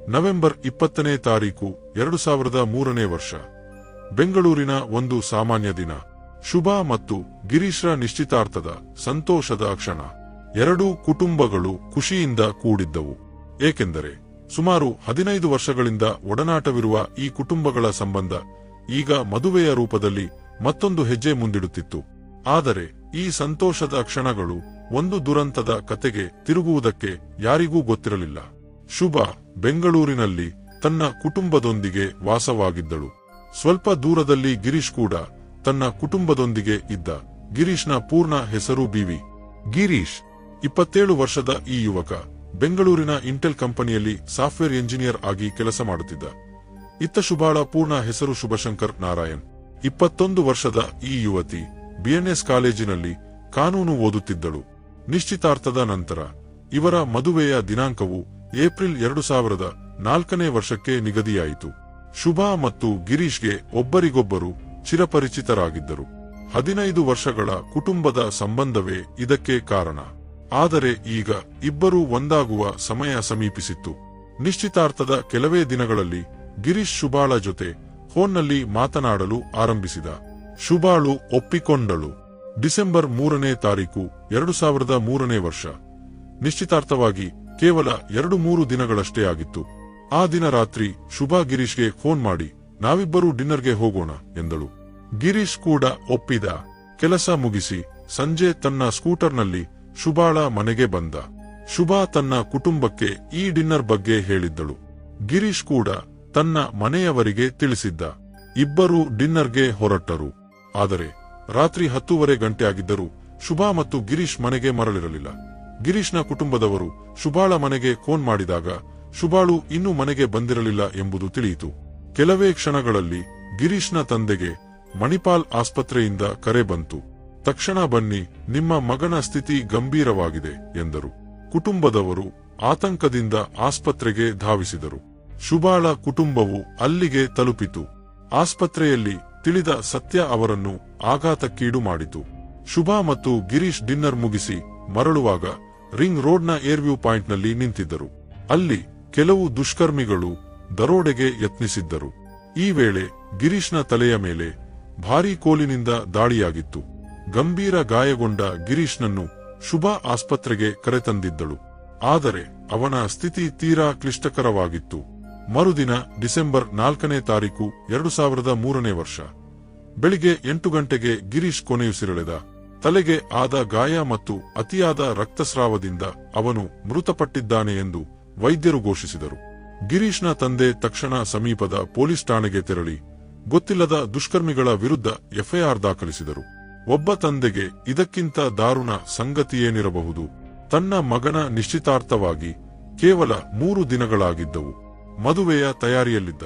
November 20ನೇ ತಾರೀಕು 2003ನೇ ವರ್ಷ. ಬೆಂಗಳೂರಿನ ಒಂದು ಸಾಮಾನ್ಯ ದಿನ. ಶುಭಾ ಮತ್ತು ಗಿರೀಶ್ರ ನಿಶ್ಚಿತಾರ್ಥದ ಸಂತೋಷದ ಕ್ಷಣ. ಎರಡೂ ಕುಟುಂಬಗಳು ಖುಷಿಯಿಂದ ಕೂಡಿದ್ದವು. ಏಕೆಂದರೆ ಸುಮಾರು 15 ವರ್ಷಗಳಿಂದ ಒಡನಾಟವಿರುವ ಈ ಕುಟುಂಬಗಳ ಸಂಬಂಧ ಈಗ ಮದುವೆಯ ರೂಪದಲ್ಲಿ ಮತ್ತೊಂದು ಹೆಜ್ಜೆ ಮುಂದಿಡುತ್ತಿತ್ತು. ಆದರೆ ಈ ಸಂತೋಷದ ಕ್ಷಣಗಳು ಒಂದು ದುರಂತದ ಕತೆಗೆ ತಿರುಗುವುದಕ್ಕೆ ಯಾರಿಗೂ ಗೊತ್ತಿರಲಿಲ್ಲ. ಶುಭಾ ಬೆಂಗಳೂರಿನಲ್ಲಿ ತನ್ನ ಕುಟುಂಬದೊಂದಿಗೆ ವಾಸವಾಗಿದ್ದಳು. ಸ್ವಲ್ಪ ದೂರದಲ್ಲಿ ಗಿರೀಶ್ ಕೂಡ ತನ್ನ ಕುಟುಂಬದೊಂದಿಗೆ ಇದ್ದ. ಗಿರೀಶ್ನ ಪೂರ್ಣ ಹೆಸರು ಬಿ.ವಿ. ಗಿರೀಶ್. 27 ವರ್ಷದ ಈ ಯುವಕ ಬೆಂಗಳೂರಿನ ಇಂಟೆಲ್ ಕಂಪನಿಯಲ್ಲಿ ಸಾಫ್ಟ್ವೇರ್ ಎಂಜಿನಿಯರ್ ಆಗಿ ಕೆಲಸ ಮಾಡುತ್ತಿದ್ದ. ಇತ್ತ ಶುಭಾಳ ಪೂರ್ಣ ಹೆಸರು ಶುಭಶಂಕರ್ ನಾರಾಯಣ್. 21 ವರ್ಷದ ಈ ಯುವತಿ BNS ಕಾಲೇಜಿನಲ್ಲಿ ಕಾನೂನು ಓದುತ್ತಿದ್ದಳು. ನಿಶ್ಚಿತಾರ್ಥದ ನಂತರ ಇವರ ಮದುವೆಯ ದಿನಾಂಕವು ಏಪ್ರಿಲ್ 2004ನೇ ವರ್ಷಕ್ಕೆ ನಿಗದಿಯಾಯಿತು. ಶುಭಾ ಮತ್ತು ಗಿರೀಶ್ಗೆ ಒಬ್ಬರಿಗೊಬ್ಬರು ಚಿರಪರಿಚಿತರಾಗಿದ್ದರು. 15 ವರ್ಷಗಳ ಕುಟುಂಬದ ಸಂಬಂಧವೇ ಇದಕ್ಕೆ ಕಾರಣ. ಆದರೆ ಈಗ ಇಬ್ಬರೂ ಒಂದಾಗುವ ಸಮಯ ಸಮೀಪಿಸಿತ್ತು. ನಿಶ್ಚಿತಾರ್ಥದ ಕೆಲವೇ ದಿನಗಳಲ್ಲಿ ಗಿರೀಶ್ ಶುಭಾಳ ಜೊತೆ ಫೋನ್ನಲ್ಲಿ ಮಾತನಾಡಲು ಆರಂಭಿಸಿದ. ಶುಭಾಳು ಒಪ್ಪಿಕೊಂಡಳು. ಡಿಸೆಂಬರ್ 3ನೇ ತಾರೀಕು 2003ನೇ ವರ್ಷ. ನಿಶ್ಚಿತಾರ್ಥವಾಗಿ ಕೇವಲ 2-3 ದಿನಗಳಷ್ಟೇ ಆಗಿತ್ತು. ಆ ದಿನ ರಾತ್ರಿ ಶುಭಾ ಗಿರೀಶ್ಗೆ ಫೋನ್ ಮಾಡಿ ನಾವಿಬ್ಬರೂ ಡಿನ್ನರ್ಗೆ ಹೋಗೋಣ ಎಂದಳು. ಗಿರೀಶ್ ಕೂಡ ಒಪ್ಪಿದ. ಕೆಲಸ ಮುಗಿಸಿ ಸಂಜೆ ತನ್ನ ಸ್ಕೂಟರ್ನಲ್ಲಿ ಶುಭಾಳ ಮನೆಗೆ ಬಂದ. ಶುಭಾ ತನ್ನ ಕುಟುಂಬಕ್ಕೆ ಈ ಡಿನ್ನರ್ ಬಗ್ಗೆ ಹೇಳಿದ್ದಳು. ಗಿರೀಶ್ ಕೂಡ ತನ್ನ ಮನೆಯವರಿಗೆ ತಿಳಿಸಿದ್ದ. ಇಬ್ಬರೂ ಡಿನ್ನರ್ಗೆ ಹೊರಟರು. ಆದರೆ ರಾತ್ರಿ 10:30 ಗಂಟೆ ಆಗಿದ್ದರೂ ಶುಭಾ ಮತ್ತು ಗಿರೀಶ್ ಮನೆಗೆ ಮರಳಿರಲಿಲ್ಲ. ಗಿರೀಶ್ನ ಕುಟುಂಬದವರು ಶುಭಾಳ ಮನೆಗೆ ಫೋನ್ ಮಾಡಿದಾಗ ಶುಭಾಳು ಇನ್ನೂ ಮನೆಗೆ ಬಂದಿರಲಿಲ್ಲ ಎಂಬುದು ತಿಳಿಯಿತು. ಕೆಲವೇ ಕ್ಷಣಗಳಲ್ಲಿ ಗಿರೀಶ್ನ ತಂದೆಗೆ ಮಣಿಪಾಲ್ ಆಸ್ಪತ್ರೆಯಿಂದ ಕರೆ ಬಂತು. ತಕ್ಷಣ ಬನ್ನಿ, ನಿಮ್ಮ ಮಗನ ಸ್ಥಿತಿ ಗಂಭೀರವಾಗಿದೆ ಎಂದರು. ಕುಟುಂಬದವರು ಆತಂಕದಿಂದ ಆಸ್ಪತ್ರೆಗೆ ಧಾವಿಸಿದರು. ಶುಭಾಳ ಕುಟುಂಬವು ಅಲ್ಲಿಗೆ ತಲುಪಿತು. ಆಸ್ಪತ್ರೆಯಲ್ಲಿ ತಿಳಿದ ಸತ್ಯ ಅವರನ್ನು ಆಘಾತಕ್ಕೀಡು ಮಾಡಿತು. ಶುಭಾ ಮತ್ತು ಗಿರೀಶ್ ಡಿನ್ನರ್ ಮುಗಿಸಿ ಮರಳುವಾಗ ರಿಂಗ್ ರೋಡ್ನ ಏರ್ವ್ಯೂ ಪಾಯಿಂಟ್ನಲ್ಲಿ ನಿಂತಿದ್ದರು. ಅಲ್ಲಿ ಕೆಲವು ದುಷ್ಕರ್ಮಿಗಳು ದರೋಡೆಗೆ ಯತ್ನಿಸಿದ್ದರು. ಈ ವೇಳೆ ಗಿರೀಶ್ನ ತಲೆಯ ಮೇಲೆ ಭಾರೀ ಕೋಲಿನಿಂದ ದಾಳಿಯಾಗಿತ್ತು. ಗಂಭೀರ ಗಾಯಗೊಂಡ ಗಿರೀಶ್ನನ್ನು ಶುಭಾ ಆಸ್ಪತ್ರೆಗೆ ಕರೆತಂದಿದ್ದಳು. ಆದರೆ ಅವನ ಸ್ಥಿತಿ ತೀರಾ ಕ್ಲಿಷ್ಟಕರವಾಗಿತ್ತು. ಮರುದಿನ ಡಿಸೆಂಬರ್ 4ನೇ ತಾರೀಕು 2003ನೇ ವರ್ಷ. ಬೆಳಿಗ್ಗೆ 8 ಗಂಟೆಗೆ ಗಿರೀಶ್ ಕೊನೆಯುಸಿರೆಳೆದ. ತಲೆಗೆ ಆದ ಗಾಯ ಮತ್ತು ಅತಿಯಾದ ರಕ್ತಸ್ರಾವದಿಂದ ಅವನು ಮೃತಪಟ್ಟಿದ್ದಾನೆ ಎಂದು ವೈದ್ಯರು ಘೋಷಿಸಿದರು. ಗಿರೀಶ್ನ ತಂದೆ ತಕ್ಷಣ ಸಮೀಪದ ಪೊಲೀಸ್ ಠಾಣೆಗೆ ತೆರಳಿ ಗೊತ್ತಿಲ್ಲದ ದುಷ್ಕರ್ಮಿಗಳ ವಿರುದ್ಧ ಎಫ್ಐಆರ್ ದಾಖಲಿಸಿದರು. ಒಬ್ಬ ತಂದೆಗೆ ಇದಕ್ಕಿಂತ ದಾರುಣ ಸಂಗತಿಯೇನಿರಬಹುದು? ತನ್ನ ಮಗನ ನಿಶ್ಚಿತಾರ್ಥವಾಗಿ ಕೇವಲ 3 ದಿನಗಳಾಗಿದ್ದವು. ಮದುವೆಯ ತಯಾರಿಯಲ್ಲಿದ್ದ.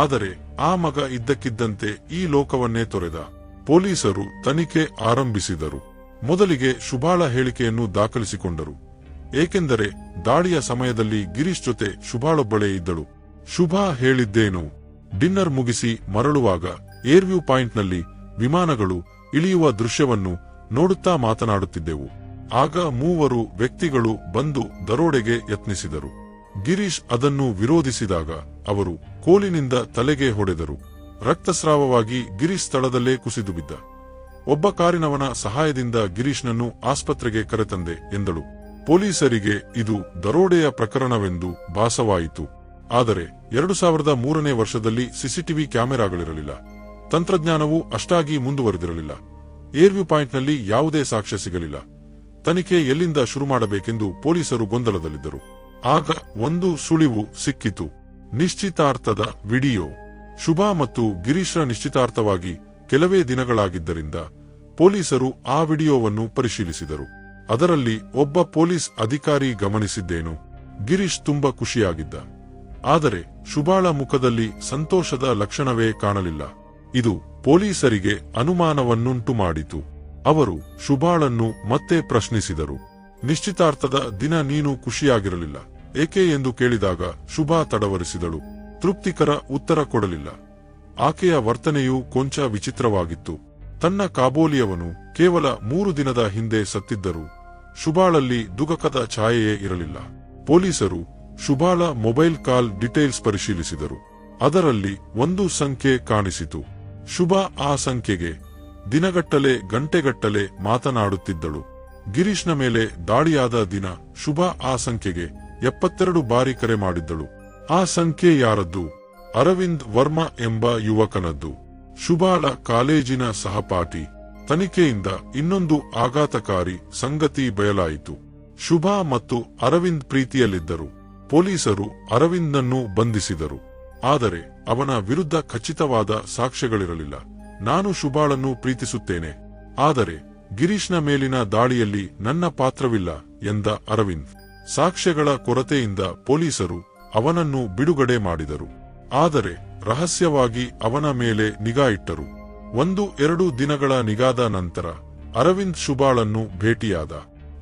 ಆದರೆ ಆ ಮಗ ಇದ್ದಕ್ಕಿದ್ದಂತೆ ಈ ಲೋಕವನ್ನೇ ತೊರೆದ. ಪೊಲೀಸರು ತನಿಖೆ ಆರಂಭಿಸಿದರು. ಮೊದಲಿಗೆ ಶುಭಾಳ ಹೇಳಿಕೆಯನ್ನು ದಾಖಲಿಸಿಕೊಂಡರು. ಏಕೆಂದರೆ ದಾಳಿಯ ಸಮಯದಲ್ಲಿ ಗಿರೀಶ್ ಜೊತೆ ಶುಭಾಳೊಬ್ಬಳೇ ಇದ್ದಳು. ಶುಭಾ ಹೇಳಿದ್ದೇನು? ಡಿನ್ನರ್ ಮುಗಿಸಿ ಮರಳುವಾಗ ಏರ್ವ್ಯೂ ಪಾಯಿಂಟ್ನಲ್ಲಿ ವಿಮಾನಗಳು ಇಳಿಯುವ ದೃಶ್ಯವನ್ನು ನೋಡುತ್ತಾ ಮಾತನಾಡುತ್ತಿದ್ದೆವು. ಆಗ 3 ವ್ಯಕ್ತಿಗಳು ಬಂದು ದರೋಡೆಗೆ ಯತ್ನಿಸಿದರು. ಗಿರೀಶ್ ಅದನ್ನು ವಿರೋಧಿಸಿದಾಗ ಅವರು ಕೋಲಿನಿಂದ ತಲೆಗೆ ಹೊಡೆದರು. ರಕ್ತಸ್ರಾವವಾಗಿ ಗಿರೀಶ್ ಸ್ಥಳದಲ್ಲೇ ಕುಸಿದು ಬಿದ್ದ. ಒಬ್ಬ ಕಾರಿನವನ ಸಹಾಯದಿಂದ ಗಿರೀಶ್ನನ್ನು ಆಸ್ಪತ್ರೆಗೆ ಕರೆತಂದೆ ಎಂದಳು. ಪೊಲೀಸರಿಗೆ ಇದು ದರೋಡೆಯ ಪ್ರಕರಣವೆಂದು ಭಾಸವಾಯಿತು. ಆದರೆ 2003ನೇ ವರ್ಷದಲ್ಲಿ ಸಿಸಿಟಿವಿ ಕ್ಯಾಮೆರಾಗಳಿರಲಿಲ್ಲ. ತಂತ್ರಜ್ಞಾನವೂ ಅಷ್ಟಾಗಿ ಮುಂದುವರೆದಿರಲಿಲ್ಲ. ಏರ್ವ್ಯೂ ಪಾಯಿಂಟ್ನಲ್ಲಿ ಯಾವುದೇ ಸಾಕ್ಷ್ಯ ಸಿಗಲಿಲ್ಲ. ತನಿಖೆ ಎಲ್ಲಿಂದ ಶುರು ಮಾಡಬೇಕೆಂದು ಪೊಲೀಸರು ಗೊಂದಲದಲ್ಲಿದ್ದರು. ಆಗ ಒಂದು ಸುಳಿವು ಸಿಕ್ಕಿತು. ನಿಶ್ಚಿತಾರ್ಥದ ವಿಡಿಯೋ. ಶುಭಾ ಮತ್ತು ಗಿರೀಶ್ರ ನಿಶ್ಚಿತಾರ್ಥವಾಗಿ ಕೆಲವೇ ದಿನಗಳಾಗಿದ್ದರಿಂದ ಪೊಲೀಸರು ಆ ವಿಡಿಯೋವನ್ನು ಪರಿಶೀಲಿಸಿದರು. ಅದರಲ್ಲಿ ಒಬ್ಬ ಪೊಲೀಸ್ ಅಧಿಕಾರಿ ಗಮನಿಸಿದ್ದೇನು? ಗಿರೀಶ್ ತುಂಬಾ ಖುಷಿಯಾಗಿದ್ದ. ಆದರೆ ಶುಭಾಳ ಮುಖದಲ್ಲಿ ಸಂತೋಷದ ಲಕ್ಷಣವೇ ಕಾಣಲಿಲ್ಲ. ಇದು ಪೊಲೀಸರಿಗೆ ಅನುಮಾನವನ್ನುಂಟು ಮಾಡಿತು. ಅವರು ಶುಭಾಳನ್ನು ಮತ್ತೆ ಪ್ರಶ್ನಿಸಿದರು. ನಿಶ್ಚಿತಾರ್ಥದ ದಿನ ನೀನು ಖುಷಿಯಾಗಿರಲಿಲ್ಲ ಏಕೆ ಎಂದು ಕೇಳಿದಾಗ ಶುಭಾ ತಡವರಿಸಿದಳು. ತೃಪ್ತಿಕರ ಉತ್ತರ ಕೊಡಲಿಲ್ಲ. ಆಕೆಯ ವರ್ತನೆಯೂ ಕೊಂಚ ವಿಚಿತ್ರವಾಗಿತ್ತು. ತನ್ನ ಕಾಬೋಲಿಯವನು ಕೇವಲ 3 ದಿನದ ಹಿಂದೆ ಸತ್ತಿದ್ದರೂ ಶುಭಾಳಲ್ಲಿ ದುಃಖದ ಛಾಯೆಯೇ ಇರಲಿಲ್ಲ. ಪೊಲೀಸರು ಶುಭಾಳ ಮೊಬೈಲ್ ಕಾಲ್ ಡೀಟೇಲ್ಸ್ ಪರಿಶೀಲಿಸಿದರು. ಅದರಲ್ಲಿ ಒಂದು ಸಂಖ್ಯೆ ಕಾಣಿಸಿತು. ಶುಭಾ ಆ ಸಂಖ್ಯೆಗೆ ದಿನಗಟ್ಟಲೆ ಗಂಟೆಗಟ್ಟಲೆ ಮಾತನಾಡುತ್ತಿದ್ದಳು. ಗಿರೀಶ್ನ ಮೇಲೆ ದಾಳಿಯಾದ ದಿನ ಶುಭಾ ಆ ಸಂಖ್ಯೆಗೆ 72 ಬಾರಿ ಕರೆ ಮಾಡಿದ್ದಳು. ಆ ಸಂಖ್ಯೆ ಯಾರದ್ದು? ಅರವಿಂದ್ ವರ್ಮಾ ಎಂಬ ಯುವಕನದ್ದು. ಶುಭಾಳ ಕಾಲೇಜಿನ ಸಹಪಾಠಿ. ತನಿಖೆಯಿಂದ ಇನ್ನೊಂದು ಆಘಾತಕಾರಿ ಸಂಗತಿ ಬಯಲಾಯಿತು. ಶುಭಾ ಮತ್ತು ಅರವಿಂದ್ ಪ್ರೀತಿಯಲ್ಲಿದ್ದರು. ಪೊಲೀಸರು ಅರವಿಂದ್ನನ್ನು ಬಂಧಿಸಿದರು. ಆದರೆ ಅವನ ವಿರುದ್ಧ ಖಚಿತವಾದ ಸಾಕ್ಷ್ಯಗಳಿರಲಿಲ್ಲ. ನಾನು ಶುಭಾಳನ್ನು ಪ್ರೀತಿಸುತ್ತೇನೆ, ಆದರೆ ಗಿರೀಶ್ನ ಮೇಲಿನ ದಾಳಿಯಲ್ಲಿ ನನ್ನ ಪಾತ್ರವಿಲ್ಲ ಎಂದ ಅರವಿಂದ್. ಸಾಕ್ಷ್ಯಗಳ ಕೊರತೆಯಿಂದ ಪೊಲೀಸರು ಅವನನ್ನು ಬಿಡುಗಡೆ ಮಾಡಿದರು. ಆದರೆ ರಹಸ್ಯವಾಗಿ ಅವನ ಮೇಲೆ ನಿಗಾ ಇಟ್ಟರು. 1-2 ದಿನಗಳ ನಿಗಾದ ನಂತರ ಅರವಿಂದ್ ಶುಭಾಳನ್ನು ಭೇಟಿಯಾದ.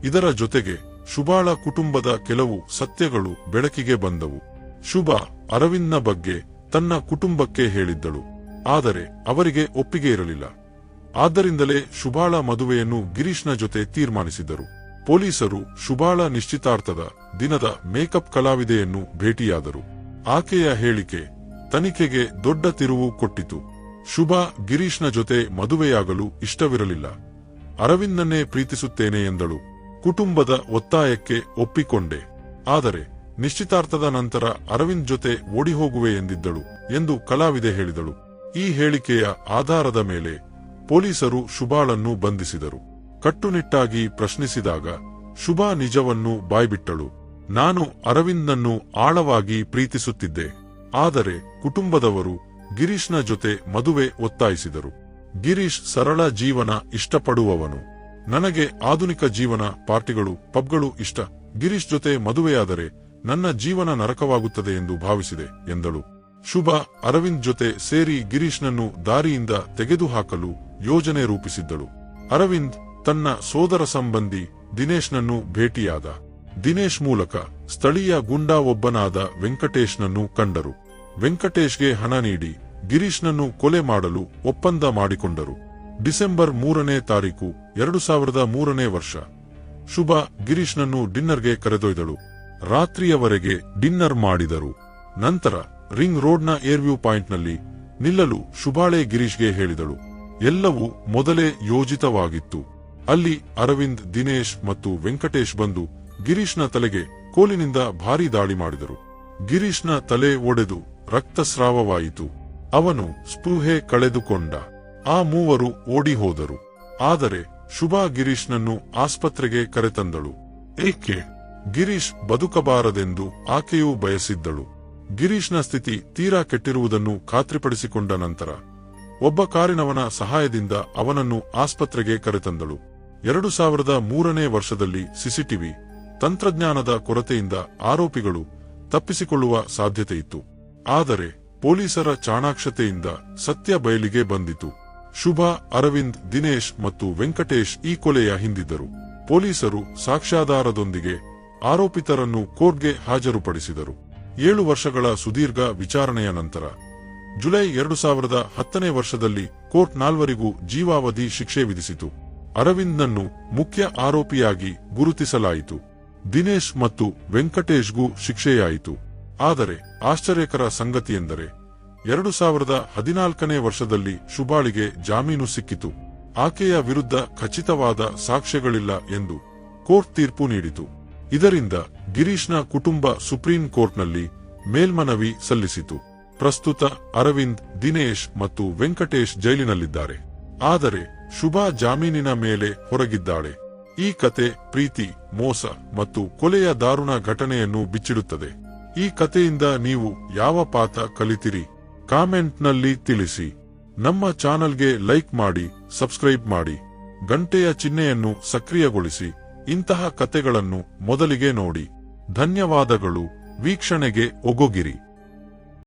ಇದರ ಜೊತೆಗೆ ಶುಭಾಳ ಕುಟುಂಬದ ಕೆಲವು ಸತ್ಯಗಳು ಬೆಳಕಿಗೆ ಬಂದವು. ಶುಭಾ ಅರವಿಂದ್ನ ಬಗ್ಗೆ ತನ್ನ ಕುಟುಂಬಕ್ಕೆ ಹೇಳಿದ್ದಳು. ಆದರೆ ಅವರಿಗೆ ಒಪ್ಪಿಗೆ ಇರಲಿಲ್ಲ. ಆದ್ದರಿಂದಲೇ ಶುಭಾಳ ಮದುವೆಯನ್ನು ಗಿರೀಶ್ನ ಜೊತೆ ತೀರ್ಮಾನಿಸಿದರು. ಪೊಲೀಸರು ಶುಭಾಳ ನಿಶ್ಚಿತಾರ್ಥದ ದಿನದ ಮೇಕಪ್ ಕಲಾವಿದೆಯನ್ನು ಭೇಟಿಯಾದರು. ಆಕೆಯ ಹೇಳಿಕೆ ತನಿಖೆಗೆ ದೊಡ್ಡ ತಿರುವು ಕೊಟ್ಟಿತು. ಶುಭಾ ಗಿರೀಶ್ನ ಜೊತೆ ಮದುವೆಯಾಗಲು ಇಷ್ಟವಿರಲಿಲ್ಲ. ಅರವಿಂದ್ನನ್ನೇ ಪ್ರೀತಿಸುತ್ತೇನೆ ಎಂದಳು. ಕುಟುಂಬದ ಒತ್ತಾಯಕ್ಕೆ ಒಪ್ಪಿಕೊಂಡೆ. ಆದರೆ ನಿಶ್ಚಿತಾರ್ಥದ ನಂತರ ಅರವಿಂದ್ ಜೊತೆ ಓಡಿಹೋಗುವೆ ಎಂದಿದ್ದಳು ಎಂದು ಕಲಾವಿದೆ ಹೇಳಿದಳು. ಈ ಹೇಳಿಕೆಯ ಆಧಾರದ ಮೇಲೆ ಪೊಲೀಸರು ಶುಭಾಳನ್ನು ಬಂಧಿಸಿದರು. ಕಟ್ಟುನಿಟ್ಟಾಗಿ ಪ್ರಶ್ನಿಸಿದಾಗ ಶುಭಾ ನಿಜವನ್ನು ಬಾಯ್ಬಿಟ್ಟಳು. ನಾನು ಅರವಿಂದ್ನನ್ನು ಆಳವಾಗಿ ಪ್ರೀತಿಸುತ್ತಿದ್ದೆ. ಆದರೆ ಕುಟುಂಬದವರು ಗಿರೀಶ್ನ ಜೊತೆ ಮದುವೆ ಒತ್ತಾಯಿಸಿದರು. ಗಿರೀಶ್ ಸರಳ ಜೀವನ ಇಷ್ಟಪಡುವವನು. ನನಗೆ ಆಧುನಿಕ ಜೀವನ, ಪಾರ್ಟಿಗಳು, ಪಬ್ಗಳು ಇಷ್ಟ. ಗಿರೀಶ್ ಜೊತೆ ಮದುವೆಯಾದರೆ ನನ್ನ ಜೀವನ ನರಕವಾಗುತ್ತದೆ ಎಂದು ಭಾವಿಸಿದೆ ಎಂದಳು. ಶುಭಾ ಅರವಿಂದ್ ಜೊತೆ ಸೇರಿ ಗಿರೀಶ್ನನ್ನು ದಾರಿಯಿಂದ ತೆಗೆದುಹಾಕಲು ಯೋಜನೆ ರೂಪಿಸಿದ್ದಳು. ಅರವಿಂದ್ ತನ್ನ ಸೋದರ ಸಂಬಂಧಿ ದಿನೇಶ್ನನ್ನು ಭೇಟಿಯಾದ. ದಿನೇಶ್ ಮೂಲಕ ಸ್ಥಳೀಯ ಗುಂಡಾ ಒಬ್ಬನಾದ ವೆಂಕಟೇಶ್ನನ್ನು ಕಂಡರು. ವೆಂಕಟೇಶ್ಗೆ ಹಣ ನೀಡಿ ಗಿರೀಶ್ನನ್ನು ಕೊಲೆ ಮಾಡಲು ಒಪ್ಪಂದ ಮಾಡಿಕೊಂಡರು. ಡಿಸೆಂಬರ್ 3ನೇ ತಾರೀಕು 2003ನೇ ವರ್ಷ ಶುಭಾ ಗಿರೀಶ್ನನ್ನು ಡಿನ್ನರ್ಗೆ ಕರೆದೊಯ್ದಳು. ರಾತ್ರಿಯವರೆಗೆ ಡಿನ್ನರ್ ಮಾಡಿದರು. ನಂತರ ರಿಂಗ್ ರೋಡ್ನ ಏರ್ವ್ಯೂ ಪಾಯಿಂಟ್ನಲ್ಲಿ ನಿಲ್ಲಲು ಶುಭಾಳೆ ಗಿರೀಶ್ಗೆ ಹೇಳಿದಳು. ಎಲ್ಲವೂ ಮೊದಲೇ ಯೋಜಿತವಾಗಿತ್ತು. ಅಲ್ಲಿ ಅರವಿಂದ್, ದಿನೇಶ್ ಮತ್ತು ವೆಂಕಟೇಶ್ ಬಂದು ಗಿರೀಶ್ನ ತಲೆಗೆ ಕೋಲಿನಿಂದ ಭಾರೀ ದಾಳಿ ಮಾಡಿದರು. ಗಿರೀಶ್ನ ತಲೆ ಒಡೆದು ರಕ್ತಸ್ರಾವವಾಯಿತು. ಅವನು ಸ್ಪೃಹೆ ಕಳೆದುಕೊಂಡ. ಆ ಮೂವರು ಓಡಿ ಹೋದರು. ಆದರೆ ಶುಭಾ ಗಿರೀಶ್ನನ್ನು ಆಸ್ಪತ್ರೆಗೆ ಕರೆತಂದಳು. ಏಕೆ? ಗಿರೀಶ್ ಬದುಕಬಾರದೆಂದು ಆಕೆಯೂ ಬಯಸಿದ್ದಳು. ಗಿರೀಶ್ನ ಸ್ಥಿತಿ ತೀರಾ ಕೆಟ್ಟಿರುವುದನ್ನು ಖಾತ್ರಿಪಡಿಸಿಕೊಂಡ ನಂತರ ಒಬ್ಬ ಕಾರಿನವನ ಸಹಾಯದಿಂದ ಅವನನ್ನು ಆಸ್ಪತ್ರೆಗೆ ಕರೆತಂದಳು. 2003ನೇ ವರ್ಷದಲ್ಲಿ ಸಿಸಿಟಿವಿ ತಂತ್ರಜ್ಞಾನದ ಕೊರತೆಯಿಂದ ಆರೋಪಿಗಳು ತಪ್ಪಿಸಿಕೊಳ್ಳುವ ಸಾಧ್ಯತೆಯಿತ್ತು. ಆದರೆ ಪೊಲೀಸರ ಚಾಣಾಕ್ಷತೆಯಿಂದ ಸತ್ಯ ಬಯಲಿಗೆ ಬಂದಿತು. ಶುಭಾ, ಅರವಿಂದ್, ದಿನೇಶ್ ಮತ್ತು ವೆಂಕಟೇಶ್ ಈ ಕೊಲೆಯ ಹಿಂದಿದ್ದರು. ಪೊಲೀಸರು ಸಾಕ್ಷ್ಯಾಧಾರದೊಂದಿಗೆ ಆರೋಪಿತರನ್ನು ಕೋರ್ಟ್ಗೆ ಹಾಜರುಪಡಿಸಿದರು. 7 ವರ್ಷಗಳ ಸುದೀರ್ಘ ವಿಚಾರಣೆಯ ನಂತರ ಜುಲೈ 2010ನೇ ವರ್ಷದಲ್ಲಿ ಕೋರ್ಟ್ 4ವರಿಗೂ ಜೀವಾವಧಿ ಶಿಕ್ಷೆ ವಿಧಿಸಿತು. ಅರವಿಂದ್ನನ್ನು ಮುಖ್ಯ ಆರೋಪಿಯಾಗಿ ಗುರುತಿಸಲಾಯಿತು. ದಿನೇಶ್ ಮತ್ತು ವೆಂಕಟೇಶ್ಗೂ ಶಿಕ್ಷೆಯಾಯಿತು. ಆದರೆ ಆಶ್ಚರ್ಯಕರ ಸಂಗತಿಯೆಂದರೆ 2014ನೇ ವರ್ಷದಲ್ಲಿ ಶುಭಾಳಿಗೆ ಜಾಮೀನು ಸಿಕ್ಕಿತು. ಆಕೆಯ ವಿರುದ್ಧ ಖಚಿತವಾದ ಸಾಕ್ಷ್ಯಗಳಿಲ್ಲ ಎಂದು ಕೋರ್ಟ್ ತೀರ್ಪು ನೀಡಿತು. ಇದರಿಂದ ಗಿರೀಶ್ನ ಕುಟುಂಬ ಸುಪ್ರೀಂ ಕೋರ್ಟ್ನಲ್ಲಿ ಮೇಲ್ಮನವಿ ಸಲ್ಲಿಸಿತು. ಪ್ರಸ್ತುತ ಅರವಿಂದ್, ದಿನೇಶ್ ಮತ್ತು ವೆಂಕಟೇಶ್ ಜೈಲಿನಲ್ಲಿದ್ದಾರೆ. ಆದರೆ ಶುಭಾ ಜಾಮೀನಿನ ಮೇಲೆ ಹೊರಗಿದ್ದಾಳೆ. ಈ ಕತೆ ಪ್ರೀತಿ, ಮೋಸ ಮತ್ತು ಕೊಲೆಯ ದಾರುಣ ಘಟನೆಯನ್ನು ಬಿಚ್ಚಿಡುತ್ತದೆ. ಈ ಕಥೆಯಿಂದ ನೀವು ಯಾವ ಪಾಠ ಕಲಿತಿರಿ? ಕಾಮೆಂಟ್ನಲ್ಲಿ ತಿಳಿಸಿ. ನಮ್ಮ ಚಾನಲ್ಗೆ ಲೈಕ್ ಮಾಡಿ, ಸಬ್ಸ್ಕ್ರೈಬ್ ಮಾಡಿ, ಗಂಟೆಯ ಚಿಹ್ನೆಯನ್ನು ಸಕ್ರಿಯಗೊಳಿಸಿ. ಇಂತಹ ಕತೆಗಳನ್ನು ಮೊದಲಿಗೆ ನೋಡಿ. ಧನ್ಯವಾದಗಳು. ವೀಕ್ಷಣೆಗೆ ಒಗೋಗಿರಿ.